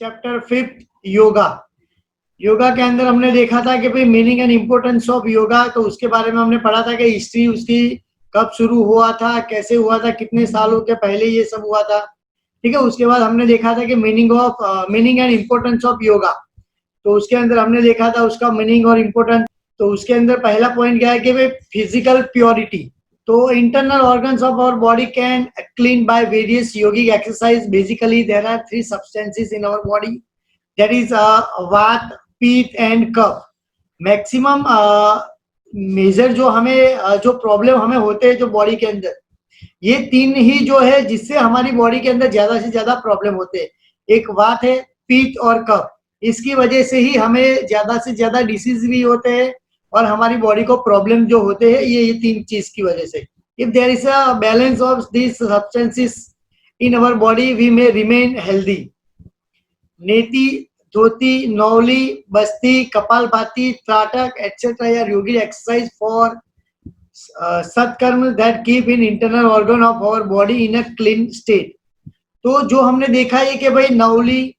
Chapter 5 yoga. Yoga के अंदर हमने देखा था कि भाई meaning and importance of yoga, तो उसके बारे में हमने पढ़ा था कि हिस्ट्री उसकी कब शुरू हुआ था, कैसे हुआ था, कितने सालों के पहले ये सब हुआ था। ठीक है, उसके बाद हमने देखा था कि meaning and importance of yoga, तो उसके अंदर हमने देखा था उसका मीनिंग और इम्पोर्टेंस। तो उसके अंदर पहला पॉइंट क्या है कि भाई फिजिकल प्योरिटी। तो internal organs of our body can clean by various yogic exercise. Basically there are 3 substances in our body, that is vata, pitta and cough. Maximum major जो हमें जो प्रॉब्लम हमें होते हैं जो बॉडी के अंदर, ये 3 ही जो है जिससे हमारी बॉडी के अंदर ज्यादा से ज्यादा प्रॉब्लम होते हैं। एक वात है, पीत और कफ। इसकी वजह से ही हमें ज्यादा से ज्यादा डिसीज भी होते हैं और हमारी बॉडी को प्रॉब्लम जो होते हैं ये 3 चीज की वजह से। If there is a balance of this substances in our body we may remain healthy. Neti, dhoti, nauli, basti, kapalbhati, trataka etcetera are yogic exercise for satkarma that keep in internal organ of our body in a clean state. तो जो हमने देखा है कि भाई नौली,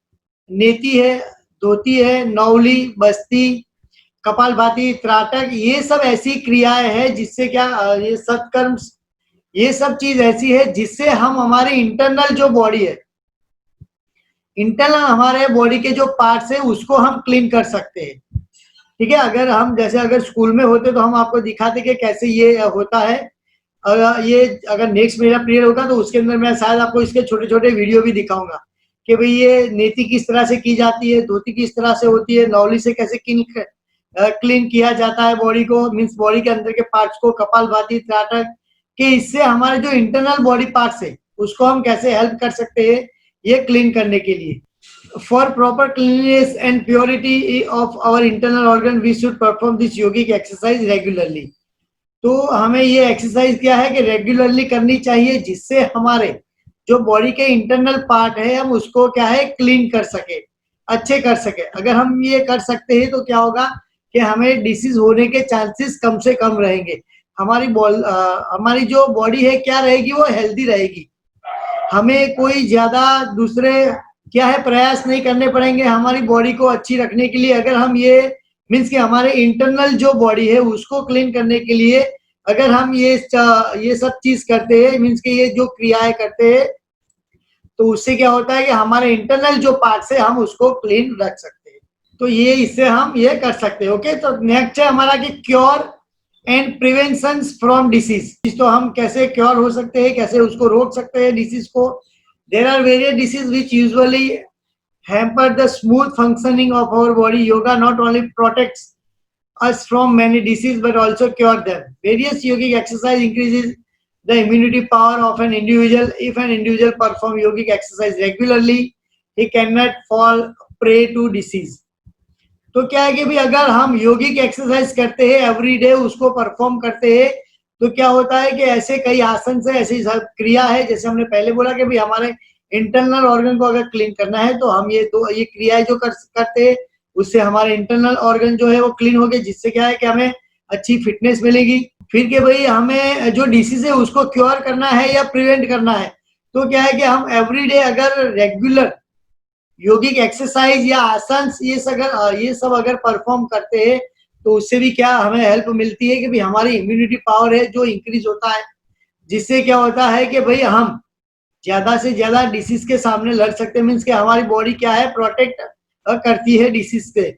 नेति है, धोती है, नौली, बस्ती, कपालभाति, त्राटक, ये सब ऐसी क्रियाएं हैं जिससे क्या ये सत्कर्म, ये सब चीज ऐसी है जिससे हम हमारे इंटरनल जो बॉडी है, इंटरनल हमारे बॉडी के जो पार्ट्स है उसको हम क्लीन कर सकते हैं। ठीक है, अगर हम जैसे अगर स्कूल में होते तो हम आपको दिखाते कि कैसे ये होता है। अगर नेक्स्ट मेरा पीरियड होगा तो उसके अंदर मैं शायद आपको इसके छोटे छोटे वीडियो भी दिखाऊंगा कि भाई ये नेति किस तरह से की जाती है, धोती किस तरह से होती है, नौली से कैसे क्लीन किया जाता है बॉडी को, मीन्स बॉडी के अंदर के पार्ट्स को, कपालभाति, त्राटक, कि इससे हमारे जो इंटरनल बॉडी पार्ट्स है उसको हम कैसे हेल्प कर सकते हैं ये क्लीन करने के लिए। For proper cleanliness and purity of our internal organ, we should perform this yogic exercise regularly. तो हमें ये एक्सरसाइज क्या है कि रेगुलरली करनी चाहिए जिससे हमारे जो बॉडी के इंटरनल पार्ट है हम उसको क्या है क्लीन कर सके, अच्छे कर सके। अगर हम ये कर सकते हैं तो क्या होगा कि हमें डिसीज होने के चांसेस कम से कम रहेंगे। हमारी जो बॉडी है क्या रहेगी, वो हेल्दी रहेगी। हमें कोई ज्यादा दूसरे क्या है प्रयास नहीं करने पड़ेंगे हमारी बॉडी को अच्छी रखने के लिए। अगर हम ये मीन्स कि हमारे इंटरनल जो बॉडी है उसको क्लीन करने के लिए अगर हम ये सब चीज करते हैं, मीन्स कि ये जो क्रियाएं करते हैं, तो उससे क्या होता है कि हमारे इंटरनल जो पार्ट्स है हम उसको क्लीन रख सकते हैं। तो ये इससे हम ये कर सकते हैं। ओके, तो नेक्स्ट है हमारा कि cure and prevention from disease. तो हम कैसे क्योर हो सकते हैं, कैसे उसको रोक सकते हैं डिसीज को। There are various diseases which usually hamper the smooth functioning of our body. Yoga not only protects us from many diseases but also cure them. Various yogic exercise increases the immunity power of an individual. If an individual perform yogic exercise regularly, he cannot fall prey to disease. तो क्या है कि भाई अगर हम योगिक exercise करते हैं every day, उसको परफॉर्म करते हैं, तो क्या होता है कि ऐसे कई आसन से ऐसी क्रिया है, जैसे हमने पहले बोला कि भाई हमारे इंटरनल ऑर्गन को अगर क्लीन करना है तो हम ये क्रियाएं जो करते हैं उससे हमारे इंटरनल ऑर्गन जो है वो क्लीन हो गए, जिससे क्या है कि हमें अच्छी फिटनेस मिलेगी। फिर के भाई हमें जो डिसीज है उसको क्योर करना है या प्रिवेंट करना है, तो क्या है कि हम एवरी डे अगर रेगुलर योगिक एक्सरसाइज या आसन ये सब अगर परफॉर्म करते हैं तो उससे भी क्या हमें हेल्प मिलती है कि भाई हमारी इम्यूनिटी पावर है जो इंक्रीज होता है, जिससे क्या होता है कि भाई हम ज्यादा से ज्यादा डिसीज के सामने लड़ सकते हैं। मीन्स कि हमारी बॉडी क्या है प्रोटेक्ट करती है डिसीज से।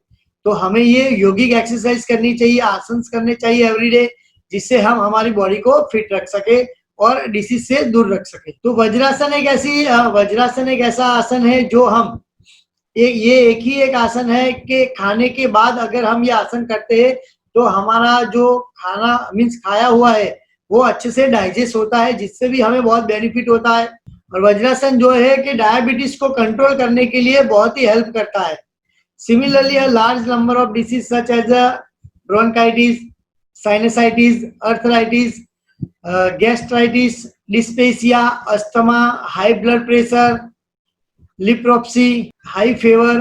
तो हमें ये योगिक एक्सरसाइज करनी चाहिए, आसन करने चाहिए एवरीडे, जिससे हम हमारी बॉडी को फिट रख सके और डिसीज से दूर रख सके। तो वज्रासन एक ऐसा आसन है जो हम एक ही एक आसन है कि खाने के बाद अगर हम ये आसन करते हैं तो हमारा जो खाना मीन्स खाया हुआ है वो अच्छे से डाइजेस्ट होता है, जिससे भी हमें बहुत बेनिफिट होता है। और वज्रासन जो है कि डायबिटीज को कंट्रोल करने के लिए बहुत ही हेल्प करता है। Similarly a large number of disease such as bronchitis, sinusitis, arthritis, gastritis, dyspepsia, asthma, high blood pressure, leprosy, high fever,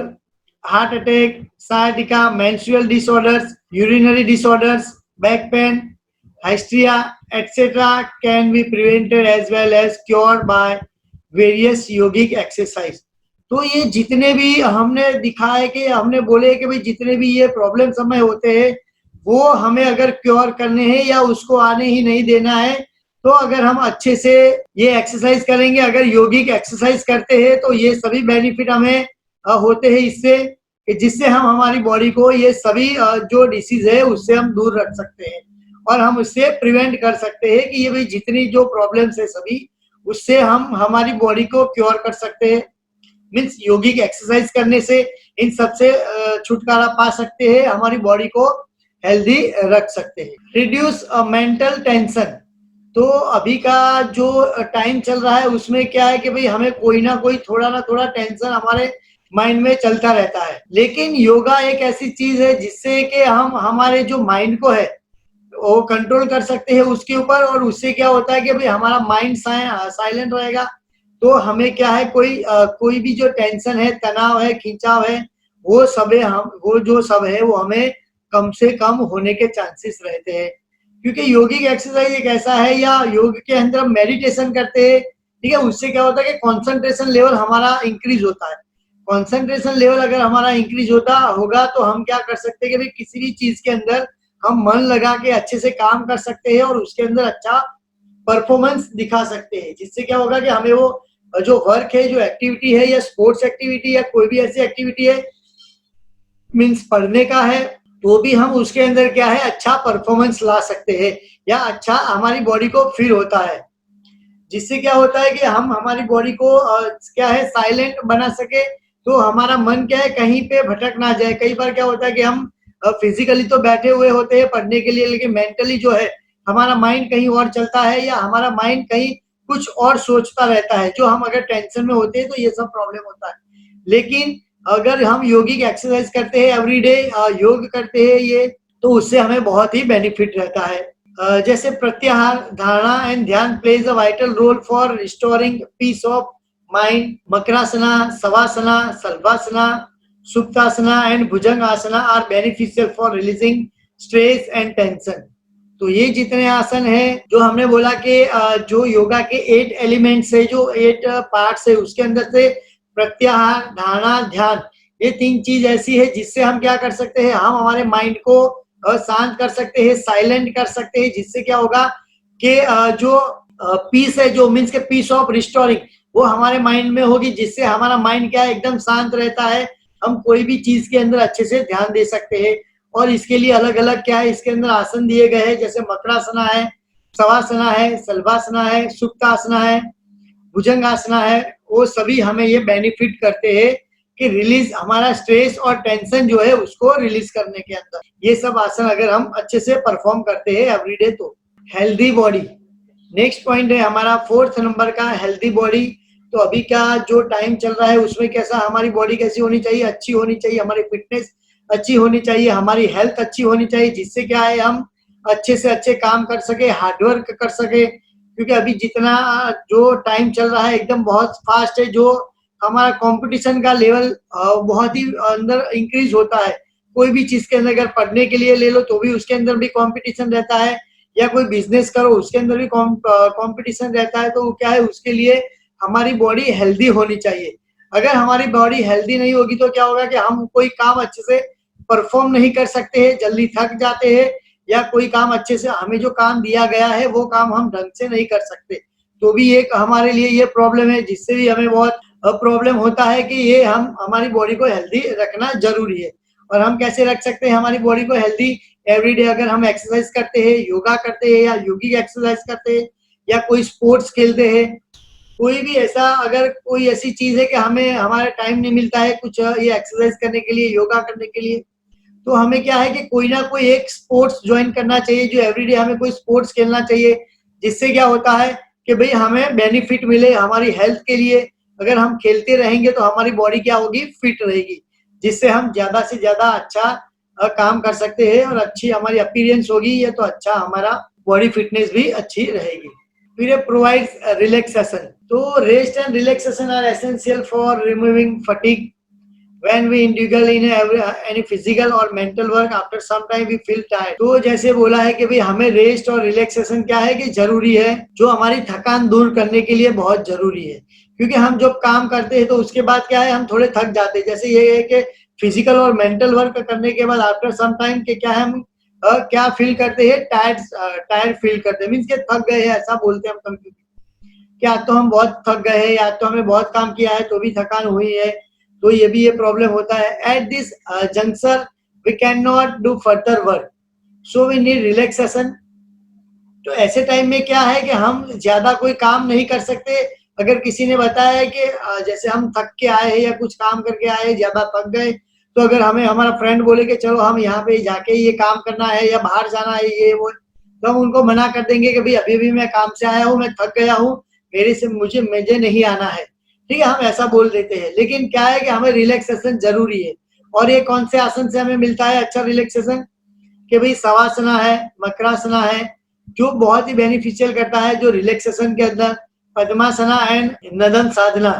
heart attack, sciatica, menstrual disorders, urinary disorders, back pain, hysteria, etc. can be prevented as well as cured by various yogic exercise. तो ये जितने भी हमने दिखा है कि हमने बोले कि भाई जितने भी ये प्रॉब्लम्स हमें होते हैं वो हमें अगर क्योर करने हैं या उसको आने ही नहीं देना है, तो अगर हम अच्छे से ये एक्सरसाइज करेंगे, अगर योगिक एक्सरसाइज करते हैं तो ये सभी बेनिफिट हमें होते हैं इससे, कि जिससे हम हमारी बॉडी को ये सभी जो डिसीज है उससे हम दूर रख सकते हैं और हम उससे प्रिवेंट कर सकते हैं कि ये भाई जितनी जो प्रॉब्लम्स है सभी उससे हम हमारी बॉडी को क्योर कर सकते हैं। मीन्स योगिक एक्सरसाइज करने से इन सबसे छुटकारा पा सकते हैं, हमारी बॉडी को हेल्दी रख सकते हैं। Reduce mental tension. तो अभी का जो टाइम चल रहा है उसमें क्या है कि भाई हमें कोई ना कोई थोड़ा ना थोड़ा टेंशन हमारे माइंड में चलता रहता है, लेकिन योगा एक ऐसी चीज है जिससे कि हम हमारे जो माइंड को है वो कंट्रोल कर सकते हैं उसके ऊपर, और उससे क्या होता है कि भाई हमारा माइंड साइलेंट रहेगा, तो हमें क्या है कोई भी जो टेंशन है, तनाव है, खिंचाव है, वो सब है हम वो जो सब है वो हमें कम से कम होने के चांसेस रहते हैं। क्योंकि योगिक एक्सरसाइज एक ऐसा है, या योग के अंदर हम मेडिटेशन करते हैं, ठीक है, उससे क्या होता है कि कंसंट्रेशन लेवल हमारा इंक्रीज होता है। कंसंट्रेशन लेवल अगर हमारा इंक्रीज होता होगा तो हम क्या कर सकते हैं कि भाई किसी भी चीज के अंदर हम मन लगा के अच्छे से काम कर सकते हैं और उसके अंदर अच्छा परफॉर्मेंस दिखा सकते हैं, जिससे क्या होगा कि हमें वो जो वर्क है, जो एक्टिविटी है, या स्पोर्ट्स एक्टिविटी या कोई भी ऐसी एक्टिविटी है, मीन्स पढ़ने का है, तो भी हम उसके अंदर क्या है अच्छा परफॉर्मेंस ला सकते हैं या अच्छा हमारी बॉडी को फील होता है, जिससे क्या होता है कि हम हमारी बॉडी को क्या है साइलेंट बना सके, तो हमारा मन क्या है कहीं पे भटक ना जाए। कई बार क्या होता है कि हम फिजिकली तो बैठे हुए होते हैं पढ़ने के लिए, लेकिन मेंटली जो है हमारा माइंड कहीं और चलता है, या हमारा माइंड कहीं कुछ और सोचता रहता है, जो हम अगर टेंशन में होते हैं तो ये सब प्रॉब्लम होता है। लेकिन अगर हम योगिक एक्सरसाइज करते हैं एवरीडे, योग करते हैं ये, तो उससे हमें बहुत ही बेनिफिट रहता है। जैसे प्रत्याहार, dharana and dhyana plays a vital role for restoring peace of mind. Makarasana, shavasana, salvasana, suptasana and bhujanga asana are beneficial for releasing stress and tension. तो ये जितने आसन है जो हमने बोला कि जो योगा के 8 एलिमेंट्स है, जो 8 पार्ट्स है, उसके अंदर से प्रत्याहार, धारणा, ध्यान, ये 3 चीज ऐसी है जिससे हम क्या कर सकते हैं, हम हमारे माइंड को शांत कर सकते हैं, साइलेंट कर सकते हैं, जिससे क्या होगा कि जो पीस है, जो मीन्स के पीस ऑफ रिस्टोरिंग, वो हमारे माइंड में होगी, जिससे हमारा माइंड क्या है एकदम शांत रहता है, हम कोई भी चीज के अंदर अच्छे से ध्यान दे सकते हैं। और इसके लिए अलग अलग क्या है इसके अंदर आसन दिए गए हैं, जैसे मकरासना है, शवासना है, सल्वासना है, सुप्तासना है, भुजंगासना है, वो सभी हमें ये बेनिफिट करते हैं कि रिलीज हमारा स्ट्रेस और टेंशन जो है उसको रिलीज करने के अंदर। ये सब आसन अगर हम अच्छे से परफॉर्म करते हैं एवरीडे तो। हेल्दी बॉडी नेक्स्ट पॉइंट है हमारा 4th नंबर का, हेल्दी बॉडी। तो अभी का जो टाइम चल रहा है उसमें कैसा हमारी बॉडी कैसी होनी चाहिए, अच्छी होनी चाहिए, हमारी फिटनेस अच्छी होनी चाहिए, हमारी हेल्थ अच्छी होनी चाहिए, जिससे क्या है हम अच्छे से अच्छे काम कर सके, हार्डवर्क कर सके। क्योंकि अभी जितना जो टाइम चल रहा है एकदम बहुत फास्ट है, जो हमारा कंपटीशन का लेवल बहुत ही अंदर इंक्रीज होता है। कोई भी चीज के अंदर अगर पढ़ने के लिए ले लो तो भी उसके अंदर भी कंपटीशन रहता है, या कोई बिजनेस करो उसके अंदर भी कंपटीशन रहता है। तो क्या है उसके लिए हमारी बॉडी हेल्दी होनी चाहिए। अगर हमारी बॉडी हेल्दी नहीं होगी तो क्या होगा कि हम कोई काम अच्छे से परफॉर्म नहीं कर सकते हैं, जल्दी थक जाते हैं, या कोई काम अच्छे से हमें जो काम दिया गया है वो काम हम ढंग से नहीं कर सकते। तो भी एक हमारे लिए ये प्रॉब्लम है, जिससे भी हमें बहुत प्रॉब्लम होता है कि ये हम हमारी बॉडी को हेल्दी रखना जरूरी है। और हम कैसे रख सकते हैं हमारी बॉडी को हेल्दी? एवरीडे अगर हम एक्सरसाइज करते हैं, योगा करते हैं, या योगिक एक्सरसाइज करते हैं, या कोई स्पोर्ट्स खेलते हैं, कोई भी ऐसा अगर कोई ऐसी चीज है कि हमें हमारा टाइम नहीं मिलता है कुछ ये एक्सरसाइज करने के लिए, योगा करने के लिए, तो हमें क्या है कि कोई ना कोई एक स्पोर्ट्स ज्वाइन करना चाहिए, जो एवरीडे हमें कोई स्पोर्ट्स खेलना चाहिए। जिससे क्या होता है कि भाई हमें बेनिफिट मिले हमारी हेल्थ के लिए। अगर हम खेलते रहेंगे तो हमारी बॉडी क्या होगी, फिट रहेगी, जिससे हम ज्यादा से ज्यादा अच्छा काम कर सकते हैं और अच्छी हमारी अपीयरेंस होगी, या तो अच्छा हमारा बॉडी फिटनेस भी अच्छी रहेगी। फिर प्रोवाइड्स रिलैक्सेशन। तो rest and relaxation are essential for removing fatigue, when we indulge in any physical or mental work, after some time we feel tired. तो जैसे बोला है कि भाई हमें रेस्ट और रिलैक्सेशन क्या है कि जरूरी है, जो हमारी थकान दूर करने के लिए बहुत जरूरी है, क्योंकि हम जब काम करते हैं तो उसके बाद क्या है हम थोड़े थक जाते हैं। जैसे ये है कि फिजिकल और मेंटल वर्क करने के बाद आफ्टर सम टाइम के क्या है हम क्या फील करते हैं, टायर्ड फील करते हैं, मीन्स के थक गए हैं, ऐसा बोलते हैं हम कभी, क्या तो हम बहुत थक गए हैं या तो हमें बहुत काम किया है तो भी थकान हुई है, तो ये भी ये प्रॉब्लम होता है। At this junction we can not do further work, so we need relaxation. तो ऐसे टाइम में क्या है कि हम ज्यादा कोई काम नहीं कर सकते। अगर किसी ने बताया है कि जैसे हम थक के आए हैं या कुछ काम करके आए हैं, ज्यादा थक गए, तो अगर हमें हमारा फ्रेंड बोले कि चलो हम यहाँ पे जाके ये काम करना है या बाहर जाना है ये वो, तो हम उनको मना कर देंगे कि भाई अभी भी मैं काम से आया हूँ, मैं थक गया हूँ, मुझे नहीं आना है, ठीक है, हम ऐसा बोल देते हैं। लेकिन क्या है कि हमें रिलैक्सेशन जरूरी है। और ये कौन से आसन से हमें मिलता है अच्छा रिलैक्सेशन, कि भाई शवासना है, मकरासना है, जो बहुत ही बेनिफिशियल करता है जो रिलैक्सेशन के अंदर। पद्मासना एंड नदन sadhana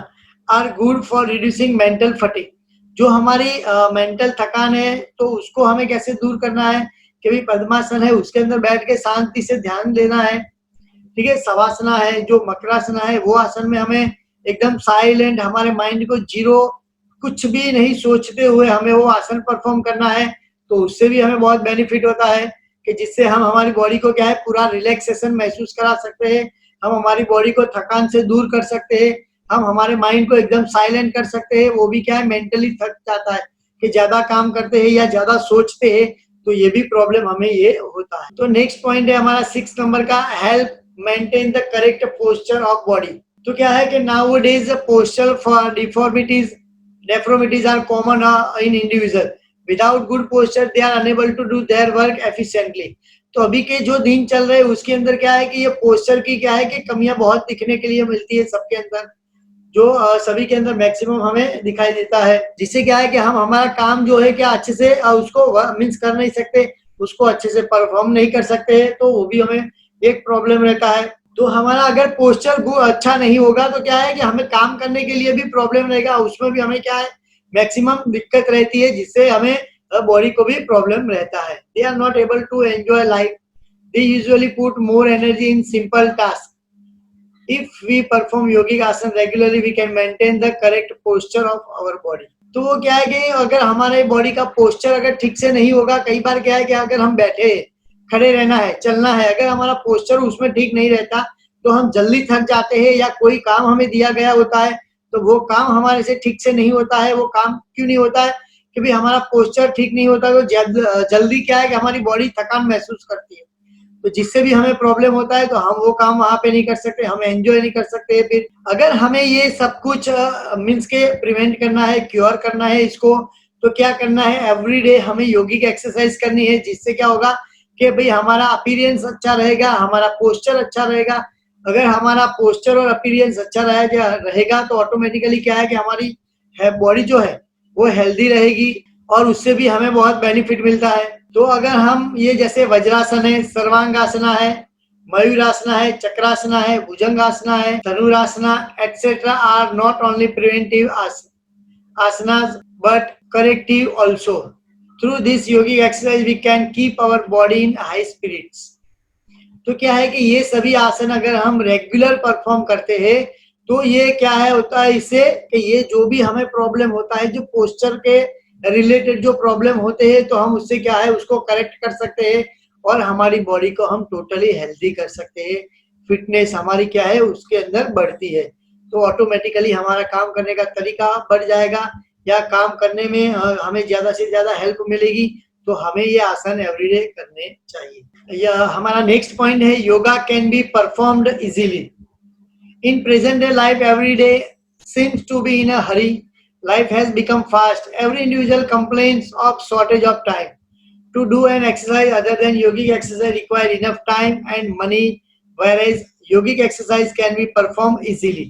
are good for reducing mental fatigue, जो हमारी मेंटल थकान है तो उसको हमें कैसे दूर करना है कि भाई पद्मासन है उसके अंदर बैठ के शांति से ध्यान देना है, ठीक है। शवासना है, जो मकरासना है, वो आसन में हमें एकदम साइलेंट, हमारे माइंड को जीरो, कुछ भी नहीं सोचते हुए हमें वो आसन परफॉर्म करना है। तो उससे भी हमें बहुत बेनिफिट होता है कि जिससे हम हमारी बॉडी को क्या है पूरा रिलैक्सेशन महसूस करा सकते हैं, हम हमारी बॉडी को थकान से दूर कर सकते हैं, हम हमारे माइंड को एकदम साइलेंट कर सकते हैं। वो भी क्या है मेंटली थक जाता है कि ज्यादा काम करते हैं या ज्यादा सोचते हैं, तो ये भी प्रॉब्लम हमें ये होता है। तो नेक्स्ट पॉइंट है हमारा 6 नंबर का, help maintain the correct posture of body. तो क्या है कि nowadays posture for deformities are common in individual. Without good posture they are unable to do their work efficiently. तो अभी के जो दिन चल रहे हैं उसके अंदर क्या है कि ये पोस्चर की क्या है कि कमियां बहुत दिखने के लिए मिलती है सबके अंदर, जो सभी के अंदर मैक्सिमम हमें दिखाई देता है, जिससे क्या है कि हम हमारा काम जो है क्या अच्छे से उसको मीन्स कर नहीं सकते, उसको अच्छे से परफॉर्म नहीं कर सकते, तो वो भी हमें एक प्रॉब्लम रहता है। तो हमारा अगर पोस्चर अच्छा नहीं होगा तो क्या है कि हमें काम करने के लिए भी प्रॉब्लम रहेगा, उसमें भी हमें क्या है मैक्सिमम दिक्कत रहती है, जिससे हमें बॉडी को भी प्रॉब्लम रहता है। They are not able to enjoy life, they usually put more energy in simple task. If we perform yogic asan regularly, we can maintain the correct posture of our body. तो वो क्या है कि अगर हमारे body का posture अगर ठीक से नहीं होगा, कई बार क्या है कि अगर हम बैठे, खड़े रहना है, चलना है, अगर हमारा पोस्चर उसमें ठीक नहीं रहता तो हम जल्दी थक जाते हैं, या कोई काम हमें दिया गया होता है तो वो काम हमारे से ठीक से नहीं होता है। वो काम क्यों नहीं होता है कि भाई हमारा पोस्चर ठीक नहीं होता, तो जल्दी क्या है कि हमारी बॉडी थकान महसूस करती है, तो जिससे भी हमें प्रॉब्लम होता है, तो हम वो काम वहां पे नहीं कर सकते, हम एंजॉय नहीं कर सकते। फिर अगर हमें ये सब कुछ मीन्स के प्रिवेंट करना है, क्योर करना है इसको, तो क्या करना है, एवरीडे हमें योगिक एक्सरसाइज करनी है, जिससे क्या होगा कि भाई हमारा अपीयरेंस अच्छा रहेगा, हमारा पोस्चर अच्छा रहेगा। अगर हमारा पोस्चर और अपीयरेंस अच्छा रहेगा तो ऑटोमेटिकली क्या है कि हमारी बॉडी जो है वो हेल्दी रहेगी, और उससे भी हमें बहुत बेनिफिट मिलता है। तो अगर हम ये जैसे वज्रासन है, सर्वांगासना है, मयूरासना है, चक्रासना है, भुजंगासना है, dhanurasana etcetera are not only preventive asanas but corrective also. Through this yogic exercise we can keep our body in high spirits. तो क्या है कि ये सभी आसन अगर हम रेगुलर परफॉर्म करते हैं तो ये क्या है होता है इससे कि ये जो भी हमें प्रॉब्लम होता है, जो पोस्चर के रिलेटेड जो प्रॉब्लम होते हैं, तो हम उससे क्या है उसको करेक्ट कर सकते हैं और हमारी बॉडी को हम टोटली हेल्दी कर सकते हैं। फिटनेस हमारी क्या है उसके अंदर बढ़ती है, तो ऑटोमेटिकली हमारा काम करने का तरीका बढ़ जाएगा, या काम करने में हमें ज्यादा से ज्यादा हेल्प मिलेगी। तो हमें ये आसन एवरीडे करने चाहिए। यह हमारा नेक्स्ट पॉइंट है, yoga can be performed easily in present day life. Every day seems to be in a hurry. Life has become fast. Every individual complains of shortage of time to do an exercise other than yogic exercise require enough time and money, whereas yogic exercise can be performed easily.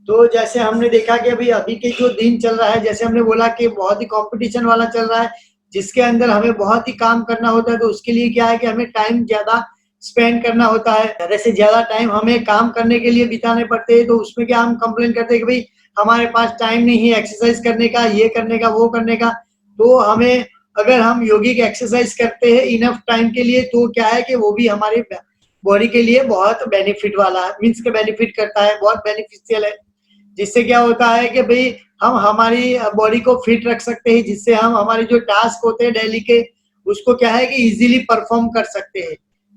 तो जैसे हमने देखा कि अभी के जो दिन चल रहा है, जैसे हमने बोला कि बहुत ही कंपटीशन वाला चल रहा है, जिसके अंदर हमें बहुत ही काम करना होता है, तो उसके लिए क्या है कि हमें टाइम ज्यादा स्पेंड करना होता है, ज्यादा से ज्यादा टाइम हमें काम करने के लिए बिताने पड़ते हैं। तो उसमें क्या हम कंप्लेन करते हैं कि भाई हमारे पास टाइम नहीं है एक्सरसाइज करने का, ये करने का, वो करने का, तो हमें अगर हम योगिक एक्सरसाइज करते हैं इनफ टाइम के लिए तो क्या है कि वो भी हमारे बॉडी के लिए बहुत बेनिफिट वाला है, मीन्स के बेनिफिट करता है, बहुत बेनिफिशियल है। जिससे क्या होता है कि भाई हम हमारी बॉडी को फिट रख सकते हैं, जिससे हम हमारे जो टास्क होते हैं डेली के उसको क्या है कि इजीली परफॉर्म कर सकते हैं,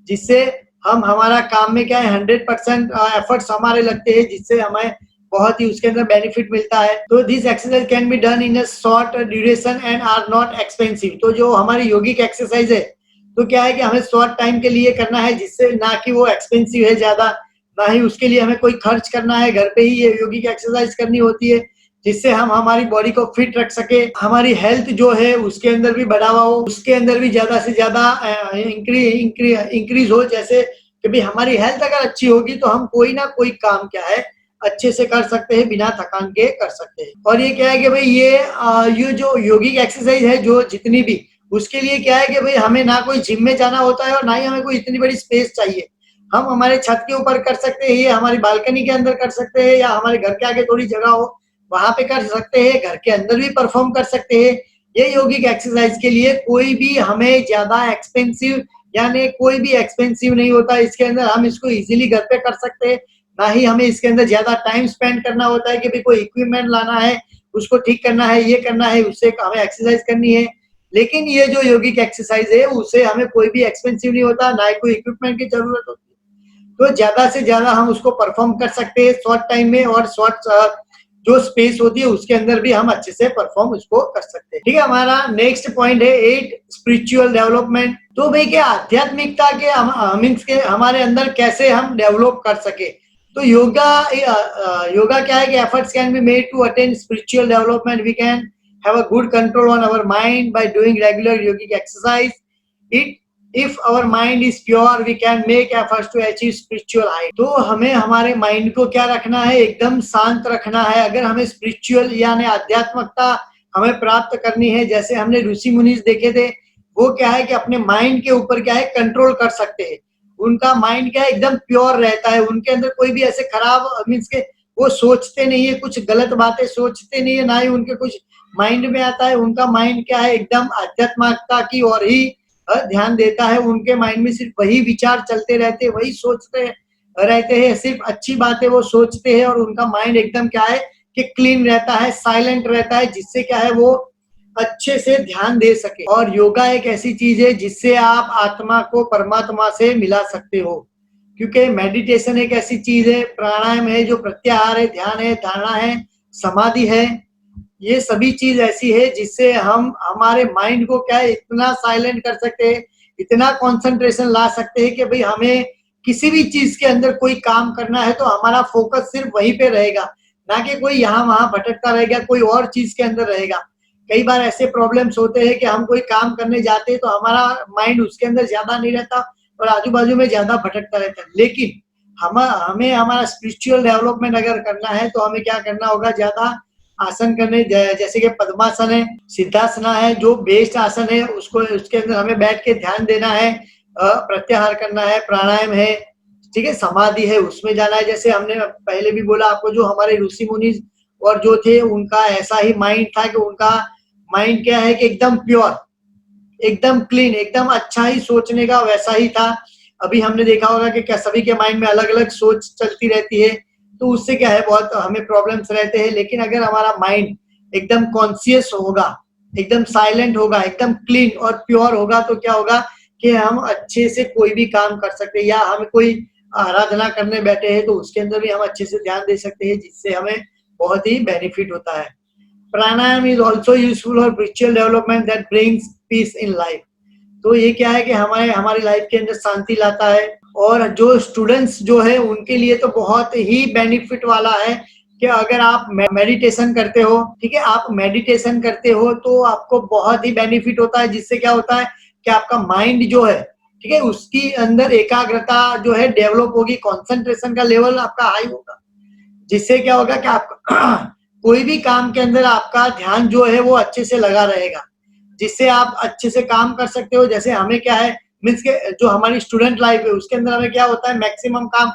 जिससे हम हमारा काम में क्या है 100% एफर्ट्स हमारे लगते हैं, जिससे हमें बहुत ही उसके अंदर बेनिफिट मिलता है। तो this exercise can be done in a short duration and are not expensive. तो जो हमारी योगिक एक्सरसाइज है तो क्या है कि हमें शॉर्ट टाइम के लिए करना है, जिससे ना कि वो एक्सपेंसिव है ज्यादा, ना ही उसके लिए हमें कोई खर्च करना है, घर पे ही ये योगिक एक्सरसाइज करनी होती है, जिससे हम हमारी बॉडी को फिट रख सके, हमारी हेल्थ जो है उसके अंदर भी बढ़ावा हो, उसके अंदर भी ज्यादा से ज्यादा इंक्रीज हो। जैसे कि भाई हमारी हेल्थ अगर अच्छी होगी तो हम कोई ना कोई काम क्या है अच्छे से कर सकते हैं, बिना थकान के कर सकते हैं। और ये क्या है कि भाई ये जो योगिक एक्सरसाइज है जो जितनी भी, उसके लिए क्या है कि भाई हमें ना कोई जिम में जाना होता है और ना ही हमें कोई इतनी बड़ी स्पेस चाहिए। हम हमारे छत के ऊपर कर सकते हैं, ये हमारी बालकनी के अंदर कर सकते हैं, या हमारे घर के आगे थोड़ी जगह हो वहां पे कर सकते हैं, घर के अंदर भी परफॉर्म कर सकते हैं। ये योगिक एक्सरसाइज के लिए कोई भी हमें ज्यादा एक्सपेंसिव, यानी कोई भी एक्सपेंसिव नहीं होता इसके अंदर, हम इसको इजीली घर पे कर सकते हैं। ना ही हमें इसके अंदर ज्यादा टाइम स्पेंड करना होता है कि भाई कोई इक्विपमेंट लाना है, उसको ठीक करना है, ये करना है, उससे हमें एक्सरसाइज करनी है। लेकिन ये जो योगिक एक्सरसाइज है उसे हमें कोई भी एक्सपेंसिव नहीं होता, ना ही कोई इक्विपमेंट की जरूरत होती है, तो ज्यादा से ज्यादा हम उसको परफॉर्म कर सकते हैं शॉर्ट टाइम में, और शॉर्ट जो स्पेस होती है उसके अंदर भी हम अच्छे से परफॉर्म उसको कर सकते हैं। ठीक है, हमारा नेक्स्ट पॉइंट है 8 स्पिरिचुअल डेवलपमेंट। तो भाई क्या आध्यात्मिकता के मीन्स के हमारे अंदर कैसे हम डेवलप कर सके। तो योगा क्या है कि efforts can be made to attain spiritual development. We can have a good control on our mind by doing regular yogic exercise. If our mind is pure, we can make efforts to achieve spiritual height. तो हमें हमारे mind को क्या रखना है, एकदम शांत रखना है। अगर हमें स्पिरिचुअल यानी आध्यात्मिकता हमें प्राप्त करनी है, जैसे हमने ऋषि मुनीज देखे थे, वो क्या है कि अपने माइंड के ऊपर क्या है कंट्रोल कर सकते हैं। उनका माइंड क्या है एकदम प्योर रहता है, उनके अंदर कोई भी ऐसे खराब मीन्स के वो सोचते नहीं है, कुछ गलत बातें सोचते नहीं है, ना ही उनके कुछ माइंड में आता है। उनका माइंड क्या है एकदम आध्यात्मिकता की ओर ही ध्यान देता है। उनके माइंड में सिर्फ वही विचार चलते रहते हैं, वही सोचते रहते हैं, सिर्फ अच्छी बातें वो सोचते हैं। और उनका माइंड एकदम क्या है कि क्लीन रहता है, साइलेंट रहता है, जिससे क्या है वो अच्छे से ध्यान दे सके। और योगा एक ऐसी चीज है जिससे आप आत्मा को परमात्मा से मिला सकते हो, क्योंकि मेडिटेशन एक ऐसी चीज है, प्राणायाम है, जो प्रत्याहार है, ध्यान है, धारणा है, समाधि है, ये सभी चीज ऐसी है जिससे हम हमारे माइंड को क्या है इतना साइलेंट कर सकते हैं, इतना कंसंट्रेशन ला सकते हैं कि भाई हमें किसी भी चीज के अंदर कोई काम करना है तो हमारा फोकस सिर्फ वहीं पे रहेगा, ना कि कोई यहाँ वहां भटकता रहेगा, कोई और चीज के अंदर रहेगा। कई बार ऐसे प्रॉब्लम्स होते हैं कि हम कोई काम करने जाते हैं तो हमारा माइंड उसके अंदर ज्यादा नहीं रहता और आजू बाजू में ज्यादा भटकता रहता है। लेकिन हमें हमारा स्पिरिचुअल डेवलपमेंट अगर करना है तो हमें क्या करना होगा, ज्यादा आसन करने, जैसे कि पद्मासन है, सिद्धासना है, जो बेस्ट आसन है उसको उसके अंदर हमें बैठ के ध्यान देना है, प्रत्याहार करना है, प्राणायाम है, ठीक है, समाधि है, उसमें जाना है। जैसे हमने पहले भी बोला आपको, जो हमारे ऋषि मुनि और जो थे उनका ऐसा ही माइंड था कि उनका माइंड क्या है कि एकदम प्योर, एकदम क्लीन, एकदम अच्छा ही सोचने का वैसा ही था। अभी हमने देखा होगा कि क्या सभी के माइंड में अलग अलग सोच चलती रहती है, तो उससे क्या है बहुत हमें प्रॉब्लम्स रहते हैं। लेकिन अगर हमारा माइंड एकदम कॉन्शियस होगा, एकदम साइलेंट होगा, एकदम क्लीन और प्योर होगा, तो क्या होगा कि हम अच्छे से कोई भी काम कर सकते हैं, या हम कोई आराधना करने बैठे हैं तो उसके अंदर भी हम अच्छे से ध्यान दे सकते हैं, जिससे हमें बहुत ही बेनिफिट होता है। Pranayama is also useful for spiritual development that brings peace in life. तो ये क्या है कि हमारी लाइफ के अंदर शांति लाता है। और जो स्टूडेंट्स जो है उनके लिए तो बहुत ही बेनिफिट वाला है कि अगर आप मेडिटेशन करते हो, ठीक है, आप मेडिटेशन करते हो तो आपको बहुत ही बेनिफिट होता है। जिससे क्या होता है कि आपका माइंड जो है, ठीक है, उसकी अंदर एकाग्रता जो है डेवलप होगी, कंसंट्रेशन का लेवल आपका हाई होगा, जिससे क्या होगा कि आपका कोई भी काम के अंदर आपका ध्यान जो है वो अच्छे से लगा रहेगा, जिससे आप अच्छे से काम कर सकते हो। जैसे हमें क्या है मीन्स के जो हमारी स्टूडेंट लाइफ है उसके अंदर हमें क्या होता है, मैक्सिमम काम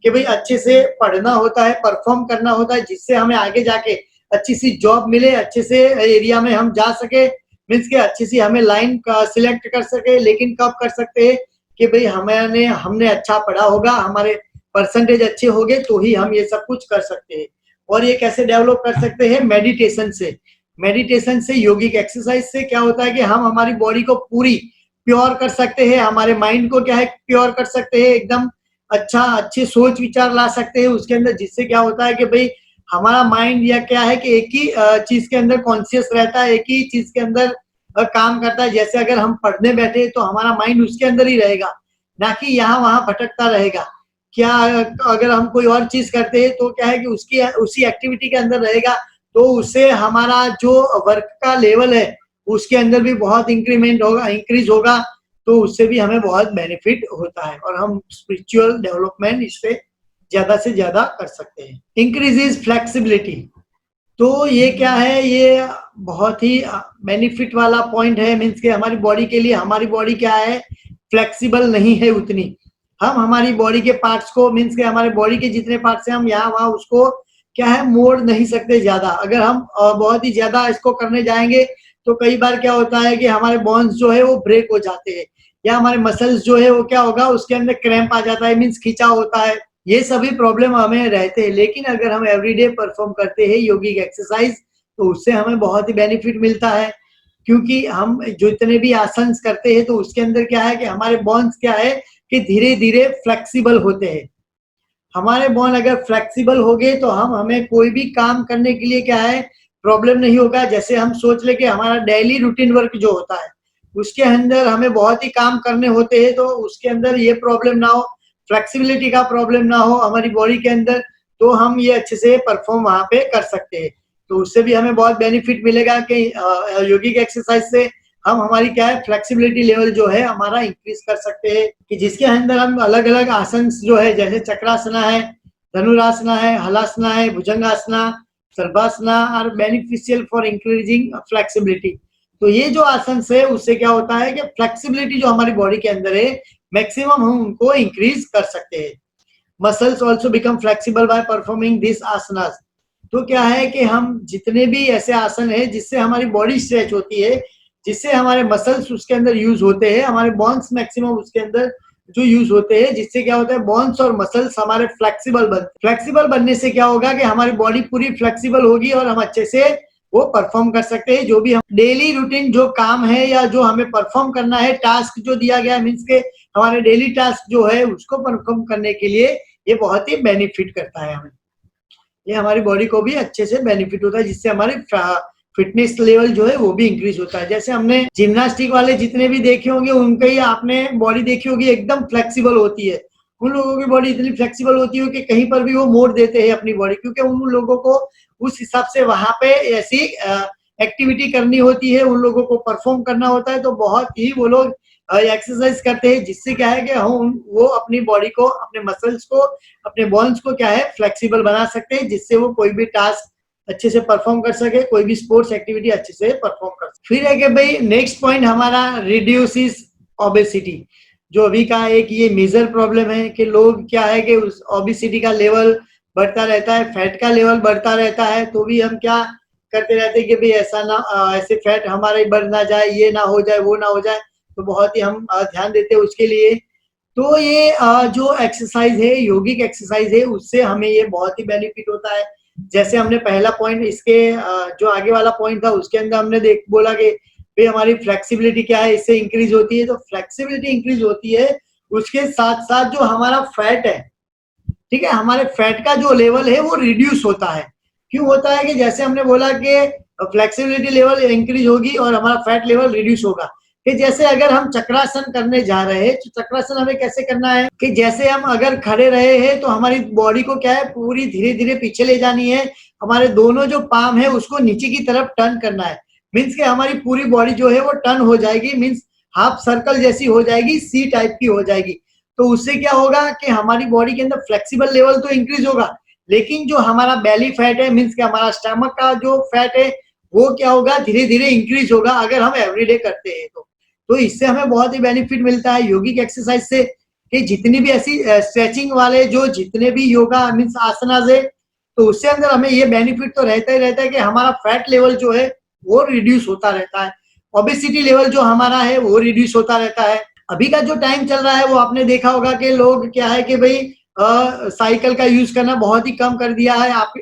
कि भाई अच्छे से पढ़ना होता है, परफॉर्म करना होता है, जिससे हमें आगे जाके अच्छी सी जॉब मिले, अच्छे से एरिया में हम जा सके, मीन्स के अच्छी सी हमें लाइन सिलेक्ट कर सके। लेकिन कब कर सकते हैं कि भाई हमने अच्छा पढ़ा होगा, हमारे परसेंटेज अच्छे हो गए तो ही हम ये सब कुछ कर सकते हैं। और ये कैसे डेवलप कर सकते हैं? मेडिटेशन से। मेडिटेशन से, योगिक एक्सरसाइज से क्या होता है कि हम हमारी बॉडी को पूरी प्योर कर सकते हैं, हमारे माइंड को क्या है प्योर कर सकते हैं, एकदम अच्छे सोच विचार ला सकते हैं उसके अंदर, जिससे क्या होता है कि भाई हमारा माइंड या क्या है कि एक ही चीज के अंदर कॉन्शियस रहता है, एक ही चीज के अंदर काम करता है। जैसे अगर हम पढ़ने बैठे तो हमारा माइंड उसके अंदर ही रहेगा, ना कि यहाँ वहां भटकता रहेगा। क्या अगर हम कोई और चीज करते हैं तो क्या है कि उसकी उसी एक्टिविटी के अंदर रहेगा, तो उससे हमारा जो वर्क का लेवल है उसके अंदर भी बहुत इंक्रीमेंट होगा, इंक्रीज होगा, तो उससे भी हमें बहुत बेनिफिट होता है और हम स्पिरिचुअल डेवलपमेंट इससे ज्यादा से ज्यादा कर सकते हैं। इंक्रीजेज फ्लेक्सिबिलिटी, तो ये क्या है, ये बहुत ही बेनिफिट वाला पॉइंट है। मीन्स के हमारी बॉडी के लिए, हमारी बॉडी क्या है फ्लेक्सिबल नहीं है उतनी। हम हमारी बॉडी के पार्ट्स को, मीन्स के हमारे बॉडी के जितने पार्ट्स हैं हम यहाँ वहां उसको क्या है मोड़ नहीं सकते ज्यादा। अगर हम बहुत ही ज्यादा इसको करने जाएंगे तो कई बार क्या होता है कि हमारे बोन्स जो है वो ब्रेक हो जाते हैं, या हमारे मसल्स जो है वो क्या होगा उसके अंदर क्रैम्प आ जाता है, मीन्स खींचा होता है। ये सभी प्रॉब्लम हमें रहते हैं। लेकिन अगर हम एवरीडे परफॉर्म करते हैं योगिक एक्सरसाइज तो उससे हमें बहुत ही बेनिफिट मिलता है, क्योंकि हम जो इतने भी आसन करते हैं तो उसके अंदर क्या है कि हमारे बोन्स क्या है कि धीरे धीरे फ्लेक्सिबल होते हैं। हमारे बोन अगर फ्लेक्सिबल हो गए तो हमें कोई भी काम करने के लिए क्या है प्रॉब्लम नहीं होगा। जैसे हम सोच ले कि हमारा डेली रूटीन वर्क जो होता है उसके अंदर हमें बहुत ही काम करने होते हैं, तो उसके अंदर ये प्रॉब्लम ना हो, फ्लेक्सिबिलिटी का प्रॉब्लम ना हो हमारी बॉडी के अंदर, तो हम ये अच्छे से परफॉर्म वहां पे कर सकते हैं। तो उससे भी हमें बहुत बेनिफिट मिलेगा कि योगिक एक्सरसाइज से हम हमारी क्या है फ्लेक्सिबिलिटी लेवल जो है हमारा इंक्रीज कर सकते हैं, कि जिसके अंदर हम अलग अलग आसन जो है जैसे चक्रासना है, धनुरासना है, हलासना है, bhujangasana, sarvasana are beneficial for increasing flexibility. तो ये जो आसन है उससे क्या होता है कि फ्लेक्सिबिलिटी जो हमारी बॉडी के अंदर है मैक्सिमम हम उनको इंक्रीज कर सकते हैं। Muscles also become flexible by performing this asanas. तो क्या है कि हम जितने भी ऐसे आसन है जिससे हमारी बॉडी स्ट्रेच होती है, जिससे हमारे मसल्स उसके अंदर यूज होते हैं, हमारे बोन्स मैक्सिमम उसके अंदर जो यूज होते हैं, जिससे क्या होता है बोन्स और मसल्स हमारे फ्लेक्सिबल बनने से क्या होगा कि हमारी बॉडी पूरी फ्लेक्सिबल होगी और हम अच्छे से वो परफॉर्म कर सकते हैं। जो भी हम डेली रूटीन जो काम है या जो हमें परफॉर्म करना है, टास्क जो दिया गया मीन्स के हमारे डेली टास्क जो है उसको परफॉर्म करने के लिए ये बहुत ही बेनिफिट करता है हमें। ये हमारी बॉडी को भी अच्छे से बेनिफिट होता है, जिससे हमारे फिटनेस लेवल जो है वो भी इंक्रीज होता है। जैसे हमने जिम्नास्टिक वाले जितने भी देखे होंगे उनके ही आपने बॉडी देखी होगी एकदम फ्लेक्सिबल होती है। उन लोगों की बॉडी इतनी फ्लेक्सिबल होती है कि कहीं पर भी वो मोड़ देते हैं अपनी बॉडी, क्योंकि उन लोगों को उस हिसाब से वहां पे ऐसी एक्टिविटी करनी होती है, उन लोगों को परफॉर्म करना होता है। तो बहुत ही वो लोग एक्सरसाइज करते हैं, जिससे क्या है कि हम वो अपनी बॉडी को, अपने मसल्स को, अपने बोन्स को क्या है फ्लेक्सिबल बना सकते हैं, जिससे वो कोई भी टास्क अच्छे से परफॉर्म कर सके, कोई भी स्पोर्ट्स एक्टिविटी अच्छे से परफॉर्म कर सके। फिर है कि भाई नेक्स्ट पॉइंट हमारा रिड्यूसिस ओबेसिटी, जो अभी का एक ये मेजर प्रॉब्लम है कि लोग क्या है कि उस ओबेसिटी का लेवल बढ़ता रहता है, फैट का लेवल बढ़ता रहता है, तो भी हम क्या करते रहते हैं कि भाई ऐसा ना ऐसे फैट हमारे बढ़ ना जाए, ये ना हो जाए, वो ना हो जाए, तो बहुत ही हम ध्यान देते हैं उसके लिए। तो ये जो एक्सरसाइज है, योगिक एक्सरसाइज है, उससे हमें ये बहुत ही बेनिफिट होता है। जैसे हमने पहला पॉइंट इसके जो आगे वाला पॉइंट था उसके अंदर हमने बोला कि भाई हमारी फ्लेक्सिबिलिटी क्या है, इससे इंक्रीज होती है। तो फ्लेक्सिबिलिटी इंक्रीज होती है, उसके साथ साथ जो हमारा फैट है, ठीक है, हमारे फैट का जो लेवल है वो रिड्यूस होता है। क्यों होता है कि जैसे हमने बोला कि फ्लेक्सिबिलिटी लेवल इंक्रीज होगी और हमारा फैट लेवल रिड्यूस होगा। कि जैसे अगर हम चक्रासन करने जा रहे हैं तो चक्रासन हमें कैसे करना है कि जैसे हम अगर खड़े रहे हैं तो हमारी बॉडी को क्या है पूरी धीरे धीरे पीछे ले जानी है, हमारे दोनों जो पाम है उसको नीचे की तरफ टर्न करना है। मीन्स के हमारी पूरी बॉडी जो है वो टर्न हो जाएगी, मीन्स हाफ सर्कल जैसी हो जाएगी, सी टाइप की हो जाएगी। तो उससे क्या होगा कि हमारी बॉडी के अंदर फ्लेक्सिबल लेवल तो इंक्रीज होगा, लेकिन जो हमारा बेली फैट है, मीन्स के हमारा स्टमक का जो फैट है वो क्या होगा धीरे धीरे इंक्रीज होगा अगर हम एवरीडे करते हैं तो इससे हमें बहुत ही बेनिफिट मिलता है योगिक एक्सरसाइज से। कि जितनी भी ऐसी स्ट्रेचिंग वाले जो जितने भी योगा मीन्स आसनास है, तो उससे अंदर हमें ये बेनिफिट तो रहता ही रहता है कि हमारा फैट लेवल जो है वो रिड्यूस होता रहता है, ओबेसिटी लेवल जो हमारा है वो रिड्यूस होता रहता है। अभी का जो टाइम चल रहा है वो आपने देखा होगा कि लोग क्या है कि भाई साइकिल का यूज करना बहुत ही कम कर दिया है। आप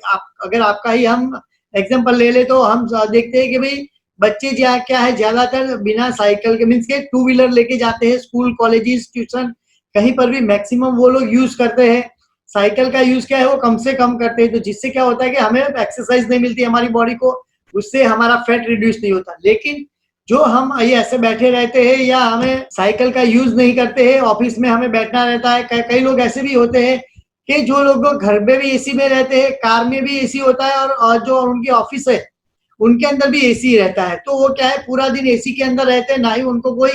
अगर आपका ही हम एग्जांपल ले ले तो हम देखते हैं कि भाई बच्चे क्या है ज्यादातर बिना साइकिल के मीन्स के टू व्हीलर लेके जाते हैं स्कूल कॉलेजेस ट्यूशन कहीं पर भी मैक्सिमम वो लोग यूज करते हैं। साइकिल का यूज क्या है वो कम से कम करते हैं, तो जिससे क्या होता है कि हमें एक्सरसाइज नहीं मिलती हमारी बॉडी को, उससे हमारा फैट रिड्यूस नहीं होता। लेकिन जो हम ये ऐसे बैठे रहते हैं या हमें साइकिल का यूज नहीं करते हैं, ऑफिस में हमें बैठना रहता है, कई लोग ऐसे भी होते हैं कि जो लोग घर में भी एसी में रहते हैं, कार में भी एसी होता है और जो उनकी ऑफिस है उनके अंदर भी एसी रहता है, तो वो क्या है पूरा दिन एसी के अंदर रहते हैं, ना ही उनको कोई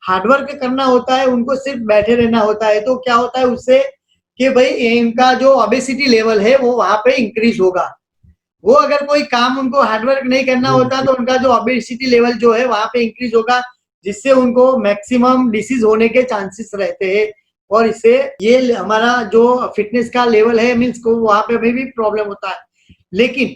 हार्डवर्क करना होता है, उनको सिर्फ बैठे रहना होता है। तो क्या होता है उससे कि भाई इनका जो ओबेसिटी लेवल है वो वहां पे इंक्रीज होगा। वो अगर कोई काम उनको हार्डवर्क नहीं करना होता तो उनका जो ओबेसिटी लेवल जो है वहां पे इंक्रीज होगा, जिससे उनको मैक्सिमम डिसीज होने के चांसेस रहते हैं। और इससे ये हमारा जो फिटनेस का लेवल है मीन्स को वहां पे भी प्रॉब्लम होता है। लेकिन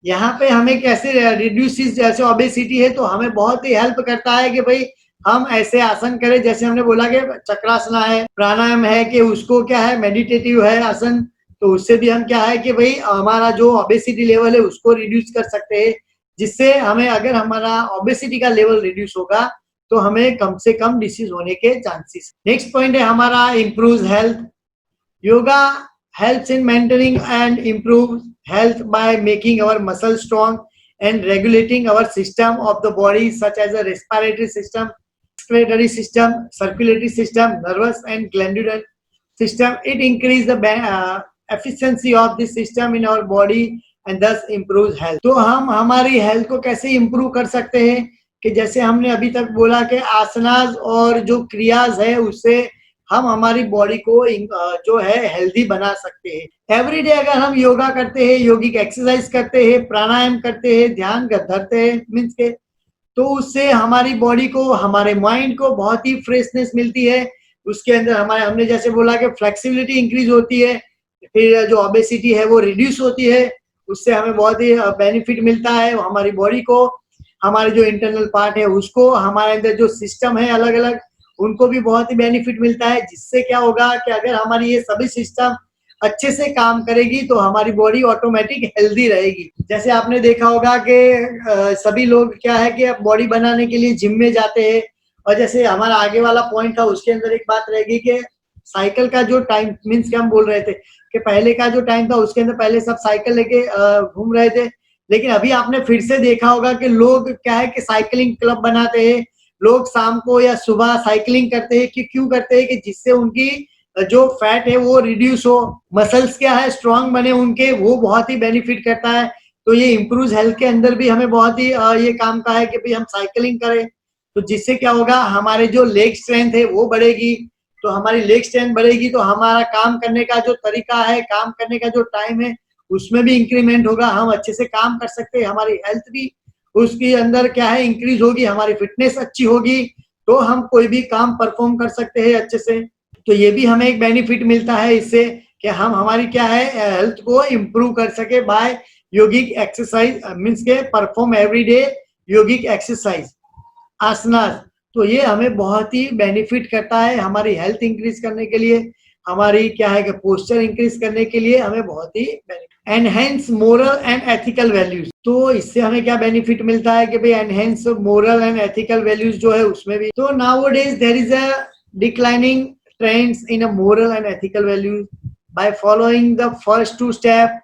यहाँ पे हमें कैसे रिड्यूस जैसे ओबेसिटी है तो हमें बहुत ही हेल्प करता है कि भाई हम ऐसे आसन करें, जैसे हमने बोला कि चक्रासना है, प्राणायाम है, कि उसको क्या है मेडिटेटिव है आसन, तो उससे भी हम क्या है कि भाई हमारा जो ओबेसिटी लेवल है उसको रिड्यूस कर सकते हैं, जिससे हमें अगर हमारा ओबेसिटी का लेवल रिड्यूस होगा तो हमें कम से कम डिसीज होने के चांसेस। नेक्स्ट पॉइंट है हमारा improve health. Yoga helps in maintaining and improve health by making our muscles strong and regulating our system of the body such as the respiratory system, circulatory system, nervous and glandular system. It increases the efficiency of this system in our body and thus improves health. तो हम हमारी health को कैसे improve कर सकते हैं कि जैसे हमने अभी तक बोला कि आसनास और जो क्रियाज है उससे हम हमारी बॉडी को जो है हेल्दी बना सकते हैं। एवरीडे अगर हम योगा करते हैं, योगिक एक्सरसाइज करते हैं, प्राणायाम करते हैं, ध्यान धरते हैं मीन्स के, तो उससे हमारी बॉडी को हमारे माइंड को बहुत ही फ्रेशनेस मिलती है। उसके अंदर हमारे हमने जैसे बोला कि फ्लेक्सिबिलिटी इंक्रीज होती है, फिर जो ओबेसिटी है वो रिड्यूस होती है, उससे हमें बहुत ही बेनिफिट मिलता है हमारी बॉडी को, हमारे जो इंटरनल पार्ट है उसको, हमारे अंदर जो सिस्टम है अलग अलग उनको भी बहुत ही बेनिफिट मिलता है। जिससे क्या होगा कि अगर हमारी ये सभी सिस्टम अच्छे से काम करेगी तो हमारी बॉडी ऑटोमेटिक हेल्दी रहेगी। जैसे आपने देखा होगा कि सभी लोग क्या है कि बॉडी बनाने के लिए जिम में जाते हैं, और जैसे हमारा आगे वाला पॉइंट था उसके अंदर एक बात रहेगी कि साइकिल का जो टाइम मीन्स क्या हम बोल रहे थे कि पहले का जो टाइम था उसके अंदर पहले सब साइकिल लेके घूम रहे थे, लेकिन अभी आपने फिर से देखा होगा कि लोग क्या है कि साइकिलिंग क्लब बनाते हैं, लोग शाम को या सुबह साइकिलिंग करते हैं। कि क्यों करते हैं कि जिससे उनकी जो फैट है वो रिड्यूस हो, मसल्स क्या है स्ट्रांग बने उनके, वो बहुत ही बेनिफिट करता है। तो ये इम्प्रूव हेल्थ के अंदर भी हमें बहुत ही ये काम का है कि भाई हम साइकिलिंग करें, तो जिससे क्या होगा हमारे जो लेग स्ट्रेंथ है वो बढ़ेगी। तो हमारी लेग स्ट्रेंथ बढ़ेगी तो हमारा काम करने का जो तरीका है, काम करने का जो टाइम है उसमें भी इंक्रीमेंट होगा, हम अच्छे से काम कर सकते हैं, हमारी हेल्थ भी उसके अंदर क्या है इंक्रीज होगी, हमारी फिटनेस अच्छी होगी, तो हम कोई भी काम परफॉर्म कर सकते हैं अच्छे से। तो ये भी हमें एक बेनिफिट मिलता है इससे कि हम हमारी क्या है हेल्थ को इम्प्रूव कर सके बाय योगिक एक्सरसाइज मीन्स के परफॉर्म एवरीडे योगिक एक्सरसाइज आसनास। तो ये हमें बहुत ही बेनिफिट करता है हमारी हेल्थ इंक्रीज करने के लिए, हमारी क्या है कि पोस्चर इंक्रीज करने के लिए हमें बहुत ही enhance moral and ethical values. तो इससे हमें क्या बेनिफिट मिलता है कि भाई enhance moral and ethical values जो है उसमें भी। तो nowadays there is a declining trends in a moral and ethical values. By following the first two steps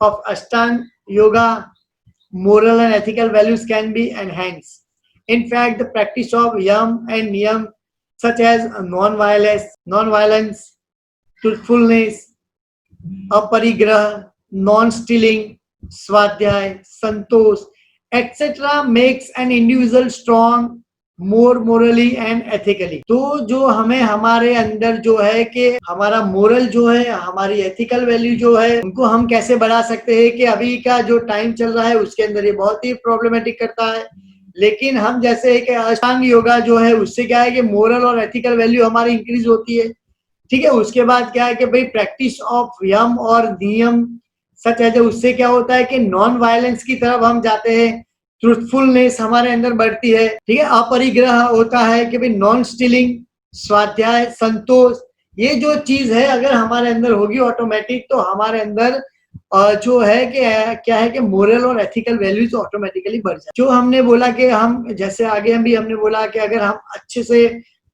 of Ashtanga Yoga, moral and ethical values can be enhanced. In fact, the practice of yam and niyam such as non-violence, truthfulness, aparigraha, non-stealing, swadhyay, santosh, etc. makes an individual strong, more morally and ethically. तो जो हमें हमारे अंदर जो है कि हमारा moral जो है, हमारी एथिकल वैल्यू जो है, उनको हम कैसे बढ़ा सकते हैं कि अभी का जो टाइम चल रहा है उसके अंदर ये बहुत ही प्रॉब्लमेटिक करता है। लेकिन हम जैसे कि अष्टांग योगा जो है उससे क्या है कि मोरल और एथिकल वैल्यू हमारी इंक्रीज होती है, ठीक है। उसके बाद क्या है कि भाई प्रैक्टिस ऑफ यम और नियम सच है, जो उससे क्या होता है कि नॉन वायलेंस की तरफ हम जाते हैं, ट्रूथफुलनेस हमारे अंदर बढ़ती है। ठीक है। अपरिग्रह होता है कि भाई नॉन स्टीलिंग, स्वाध्याय, संतोष, ये जो चीज है अगर हमारे अंदर होगी ऑटोमेटिक, तो हमारे अंदर जो है कि क्या है कि मोरल और एथिकल वैल्यूज ऑटोमेटिकली बढ़ जाए। जो हमने बोला कि हम जैसे आगे हम भी हमने बोला कि अगर हम अच्छे से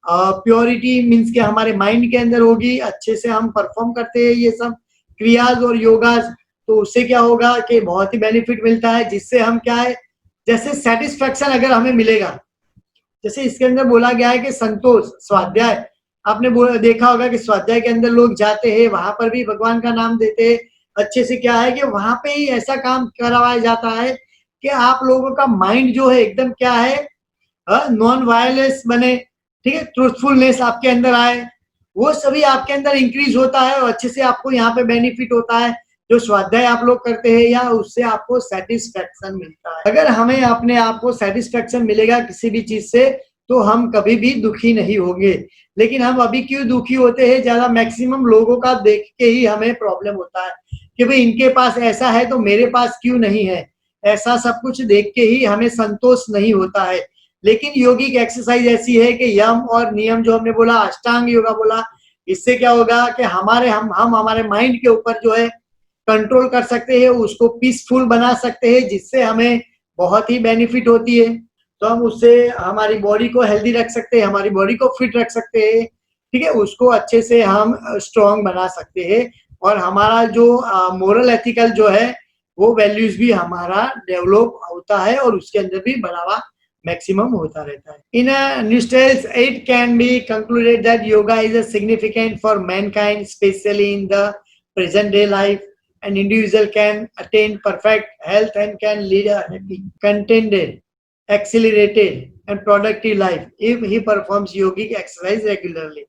प्योरिटी मीन्स के हमारे माइंड के अंदर होगी, अच्छे से हम परफॉर्म करते हैं ये सब क्रियाज और योगाज, तो उससे क्या होगा कि बहुत ही बेनिफिट मिलता है, जिससे हम क्या है जैसे सेटिस्फेक्शन अगर हमें मिलेगा, जैसे इसके अंदर बोला गया है कि संतोष, स्वाध्याय, आपने देखा होगा कि स्वाध्याय के अंदर लोग जाते हैं, वहां पर भी भगवान का नाम देते हैं, अच्छे से क्या है कि वहां पे ही ऐसा काम करवाया जाता है कि आप लोगों का माइंड जो है एकदम क्या है नॉन वायलेंस बने। ठीक है। ट्रूथफुलनेस आपके अंदर आए, वो सभी आपके अंदर इंक्रीज होता है और अच्छे से आपको यहाँ पे बेनिफिट होता है। जो स्वाध्याय आप लोग करते हैं या उससे आपको सेटिस्फेक्शन मिलता है। अगर हमें अपने आप को सेटिस्फेक्शन मिलेगा किसी भी चीज से, तो हम कभी भी दुखी नहीं होंगे। लेकिन हम अभी क्यों दुखी होते हैं, ज्यादा मैक्सिमम लोगों का देख के ही हमें प्रॉब्लम होता है कि भाई इनके पास ऐसा है तो मेरे पास क्यों नहीं है, ऐसा सब कुछ देख के ही हमें संतोष नहीं होता है। लेकिन योगिक एक्सरसाइज ऐसी है कि यम और नियम जो हमने बोला, अष्टांग योगा बोला, इससे क्या होगा कि हम हमारे माइंड के ऊपर जो है कंट्रोल कर सकते हैं, उसको पीसफुल बना सकते हैं, जिससे हमें बहुत ही बेनिफिट होती है। तो हम उससे हमारी बॉडी को हेल्दी रख सकते हैं, हमारी बॉडी को फिट रख सकते हैं। ठीक है। उसको अच्छे से हम स्ट्रॉन्ग बना सकते हैं और हमारा जो मोरल एथिकल जो है वो वैल्यूज भी हमारा डेवलप होता है और उसके अंदर भी बढ़ावा मैक्सिमम होता रहता है। In a nutshell, it can be concluded that yoga is a significant for mankind, especially in the present day life. An individual can attain perfect health and can lead a happy, contented, accelerated, and productive life if he performs yogic exercise regularly.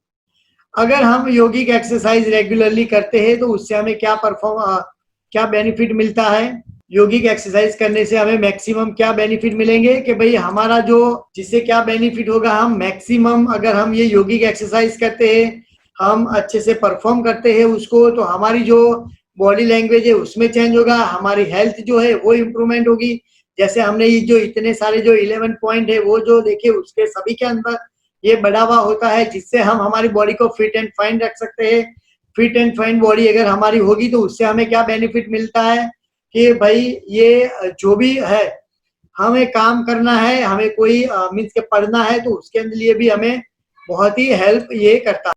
अगर हम योगिक exercise regularly करते हैं तो उससे हमें क्या benefit मिलता है, योगिक एक्सरसाइज करने से हमें मैक्सिमम क्या बेनिफिट मिलेंगे कि भाई हमारा जो जिससे क्या बेनिफिट होगा, हम मैक्सिमम अगर हम ये योगिक एक्सरसाइज करते हैं, हम अच्छे से परफॉर्म करते हैं उसको, तो हमारी जो बॉडी लैंग्वेज है उसमें चेंज होगा, हमारी हेल्थ जो है वो इम्प्रूवमेंट होगी। जैसे हमने ये जो इतने सारे जो 11 पॉइंट है वो जो देखे, उसके सभी के अंदर ये बढ़ावा होता है, जिससे हम हमारी बॉडी को फिट एंड फाइन रख सकते हैं। फिट एंड फाइन बॉडी अगर हमारी होगी तो उससे हमें क्या बेनिफिट मिलता है कि भाई ये जो भी है हमें काम करना है, हमें कोई मीन्स के पढ़ना है, तो उसके लिए भी हमें बहुत ही हेल्प ये करता है।